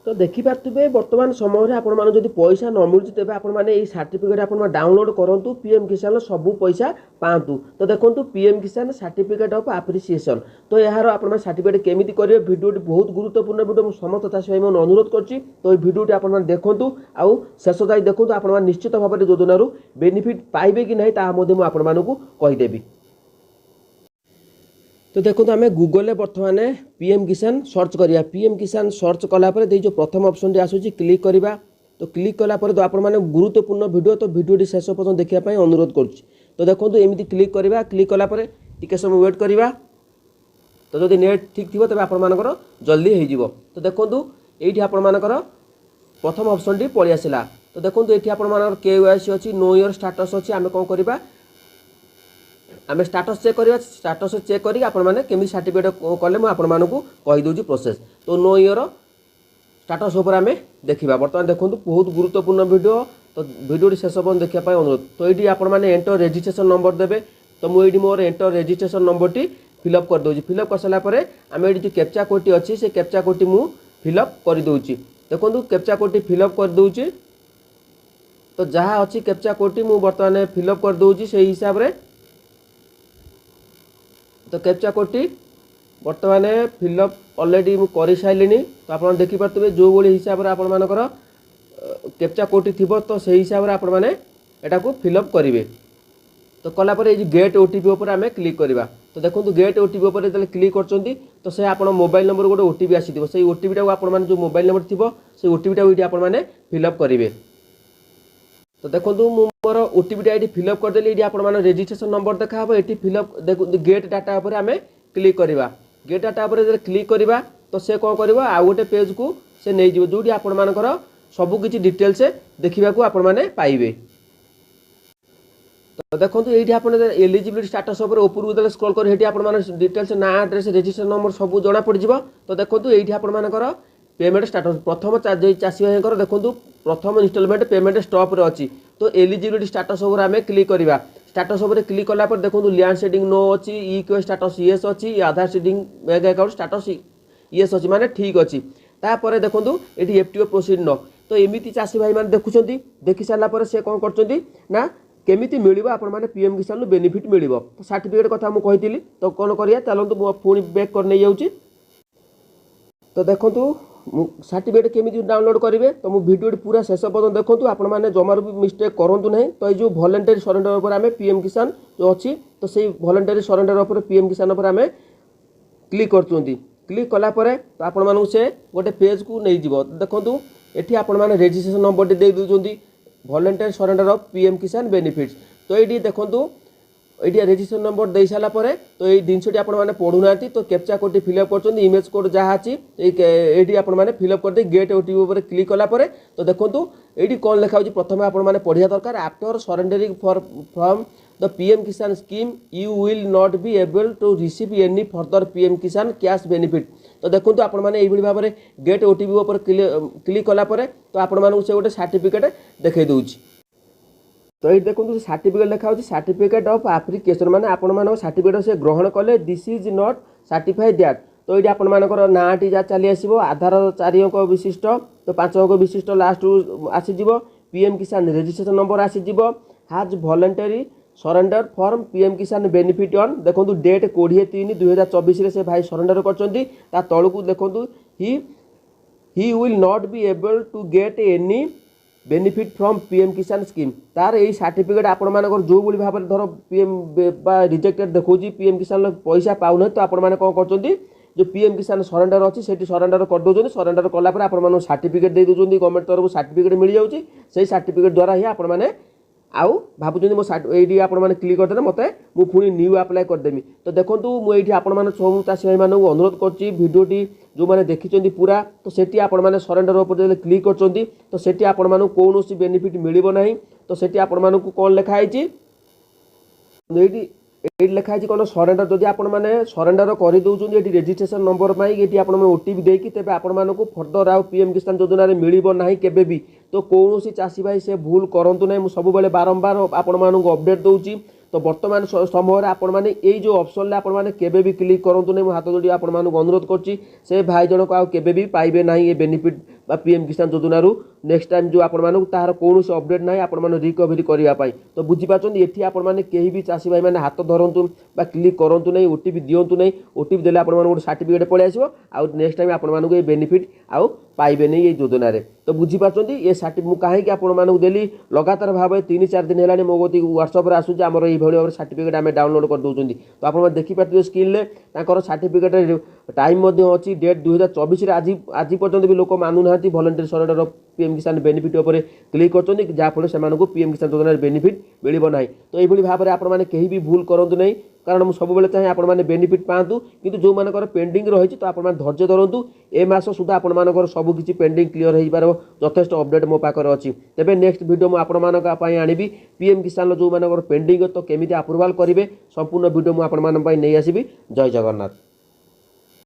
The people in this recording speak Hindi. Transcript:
तो देखिपे बर्तमान समय आपड़ी पैसा न मिलूँ तेज आपने सर्टिफिकेट आप डाउनलोड करूँ पीएम किसान सबू पैसा पातु। तो देखो पीएम किसान सर्टिफिकेट ऑफ एप्रिसिएशन तो यार आप सर्टिफिकेट केमी करेंगे भिडियो बहुत गुरुत्वपूर्ण भिडियो समस्त चाषी भाई मैं अनुरोध करुँच। तो ये भिडियो आप देखूँ आउ शेष जाए देखो आप निश्चित भाव में योजन बेनिफिट पाइबे कि नहीं आपदेवी। तो देखो आम गूगल बर्तमान पीएम किसान सर्च करिया पीएम किसान सर्च कलापर जो प्रथम ऑप्शन टी आसूँ क्लिक करवा। तो क्लिक कलापर तो आप गुरुत्वपूर्ण वीडियो तो वीडियो शेष पर्यटन देखापी अनुरोध करुँच। तो देखो एमती क्लिक करवा क्लिक कलापर टिके समय वेट करवा। तो जो नेट ठीक थी तेज आपर जल्दी हो। तो देखो ये आपर प्रथम ऑप्शन टी पलि आसला। तो देखो ये आपर KYC अच्छी नो योर स्टाटस अच्छी आम कौन करवा आम स्टाटस चेक करवा स्टाटस चेक करी केमी सर्टिफिकेट कले मुझे आपको प्रोसेस। तो नो योर स्टाटस उपर आम देखा बर्तमान देखो बहुत गुरुत्वपूर्ण वीडियो तो वीडियो शेष पर्यटन देखापी अनुरोध। तो ये आपने एंटर रजिस्ट्रेशन नंबर देवे। तो मुझे मोर एंटर रजिस्ट्रेशन नंबर टी फिलअप कर दूँ फिलअप कर सारापर आम ये कैप्चा कोड टी अच्छी से कैप्चा कोड टी मुझे फिलअप कर दूँगी। देखो कैप्चा कोड टी फिलअप कर दूँगी। तो जहाँ अच्छी कैप्चा कोड टी मुझे बर्तमान फिलअप कर दूँगी से हिसाब से। तो कैप्चा कोड टी बर्तमान फिलअप ऑलरेडी मु कर सारे। तो आप देखिपे जो भाई हिसाब से आपर कैप्चा कोड टी थी तो से हिसाब से आपटा को फिलअप करेंगे। तो कलापर ये गेट ओटीपी उपर आम क्लिक करवा। तो देखो गेट ओटीपी उपर जो क्लिक कर तो से आप मोबाइल नंबर गोटे ओटीपी आसी से ओटीपी टाक आप जो मोबाइल नंबर थी से ओटीपी टाक आपने फिलअप करेंगे। तो देखो मोर ओटीपी आई फिलअप करदेली ये आप रजिस्ट्रेशन नंबर देखा ये फिलअप देखो गेट डाटा उपर आम क्लिक करवा। गेट डाटा उपर क्लिक करवा तो से कौन कर आउ गोटे पेज को से नहीं जीव जो आपर सबकि डिटेल्स देखा आपने पाइबे। तो देखो ये आप एलिजिबिलिटी स्टाटस ऊपर स्क्रॉल कर डिटेल्स ना एड्रेस रजिस्ट्रेशन नंबर सब जना पड़ जाव। तो देखो ये आपर पेमेंट स्टाटस प्रथम चाषी भाई देखो प्रथम इनस्टॉलमेंट पेमेंट स्टॉप रे अच्छी। तो एलिजिबिलिटी स्टाटस उपर आम क्लिक करवा। स्टाटस उपर क्लिक कलापर देखो लैंड सेडिंग नो अच्छी ई स्टाटस येस अच्छी आधार सेडिंग बैंक अकाउंट स्टाटस येस अच्छी माने ठीक अच्छी। तापर देखो ये एफटीओ प्रोसीड नो। तो एमती चाषी भाई मैंने देखुं देखी सारापर से कौन कर केमिति मिलिबो आपण माने पीएम किसान नु बेनिफिट मिलिबो। तो सर्टिफिकेट कथा मु कहितिली तो कौन करिया चलंतु मु पुणी बैक कर नहीं जाउची। तो देखंतु सर्टिफिकेट केमिति डाउनलोड करेंगे। तो मु वीडियो पूरा शेष पर्यटन देखो आपण माने जमार भी मिस्टेक करूँ ना। तो ये वॉलंटरी सरेंडर उपर आम पीएम किसान जो अच्छी तो से वॉलंटरी सरेंडर उपर पीएम किसान उपर आम क्लिक कर क्लिक कलापर तो आपण से गोटे पेज को नहीं जीव। देखो ये आपण माने रजिस्ट्रेशन नंबर टी दे दउचंदी voluntary surrender of PM Kisan benefits. तो ये देखो ये रजिस्ट्रेशन नंबर दे सारापर तो ये जिनटी आपने पढ़ुना। तो कैप्चा कोड फिलअप कर इमेज कोड जहाँ अच्छी ये आपने फिलअप कर गेट ओटीपी उपर क्लिक कलापर तो देखो ये कौन लिखा प्रथम आपने पढ़िया दरकार after surrendering from the PM Kisan scheme you will not be able to receive any further PM Kisan cash benefit. तो देखो आप भाव में गेट ओटीपी उपर क्लिक कलापर तो आपण से गोटे सर्टिफिकेट देखई दूची। तो ये देखो सर्टिफिकेट लिखा सर्टिफिकेट ऑफ एप्लिकेशन माने आपण सर्टिफिकेट से ग्रहण कले this is not certified that. तो ये आपर ना टी जहाँ चली आसो आधार 4 अंक विशिष्ट तो 5 अंक विशिष्ट लास्ट आसीज पीएम किसान रजिस्ट्रेशन नंबर आसीज has voluntary surrender form PM Kisan benefit on. देखो डेट 20/3/2024 से भाई सरेंडर कर तलू देखो he will not be able to get any benefit from PM Kisan scheme. तार यही सर्टिफिकेट आपण मानकर जो भाई भाव में धर पीएम रिजेक्टेड देखो पीएम किसान पैसा पाऊना। तो आपण मैंने कौन कर जो पीएम किसान सरेंडर अच्छी से सरेंडर कर दौरान सरेंडर कलापर आप सर्टिफिकेट दे दूसरी गवर्नमेंट तरफ सर्टिफिकेट मिल जाऊँगी से सर्टिफिकेट द्वारा ही आपने आउ भावुँ मो ये आपने क्लिक करदे मत मुझे पुणी न्यू अप्लाई करदेमी। तो देखो मुझे आपने सब चाषी भाई मानक अनुरोध कर भिडियोटी जो मैंने देखी पूरा तो सेठी आपण मैंने सरेंडर उपर क्लिक कर तो सेठी आपण मानक कौन बेनिफिट मिलिबो नहीं। तो सेठी आपण मानक कौन लिखाई ये लिखाई कौन सरेंडर जदि आपण मैंने सरेंडर कर दौरान ये रजिस्ट्रेशन नंबर पर ये आप ओटीपी देकी तेज आपण फर्दर आउ पीएम किसान योजना मिलिबो नहीं केबे भी। तो कौन चाषी भाई से भूल करूँ ना मुझे सब बारंबार आपण अपडेट दूसरी। तो बर्तमान समय आपण मैंने यही जो ऑप्शन आपण मैंने केबे भी क्लिक करंतु नहीं हाथ जोड़ी आपण मानक अनुरोध करछि से भाई जनक आउ केबे भी पाइबे नाही ये बेनिफिट बा पीएम किसान योजना रु नेक्स्ट टाइम जो आपण मानक तार कौन अपडेट ना आपण माने रिकवरी करिया पाई तो बुझी पाछन एठी आपण माने केही भी चासी भाई माने हाथ धरंतु बा क्लिक करंतु नहीं ओटीपी दियंतु नहीं ओटीपी देले आपण माने सर्टिफिकेट पळे आसीबो आउ नेक्स्ट टाइम आपण मानक ये बेनिफिट आउ पाइबे नहीं ये योजना रे तो बुझी पाछन ये सर्टिफिकेट मु काहे कि आपण मानक देली लगातार भाव 3-4 दिन हेलानी मो गति व्हाट्सएप रे आसु हमर ये भली सर्टिफिकेट आमे डाउनलोड कर दउचंदी तो आपण देखि पाथिबे स्क्रीन ले ताकर सर्टिफिकेट टाइम मध्ये अछि डेट 2024 रे आज पर्यंत भी लोक मानु नाहंती volunteer surrender PM Kisan benefit ऊपर क्लिक करछंदी जहाँ फल से पीएम किसान योजना बेनिफिट मिलिबो नाही तो एभली भाव में आपण माने केही भी भूल करंतु नहीं कारण मु सब बेले चाहे आपण माने बेनिफिट पांतु किंतु जो मानकर पेंडिंग रही तो आपण माने धैर्य धरंतु ए मास सुधा आपण मानकर सब किछि पेंडिंग क्लियर हेइ पारो यथेष्ट अपडेट मो पाकर अछि तेबे नेक्स्ट वीडियो मु आपण मानक पई आनिबी पीएम किसान जो मानकर पेंडिंग तो केमिति अप्रूवल करिवे संपूर्ण वीडियो मु आपण मान पई नै आसीबी जय जगन्नाथ।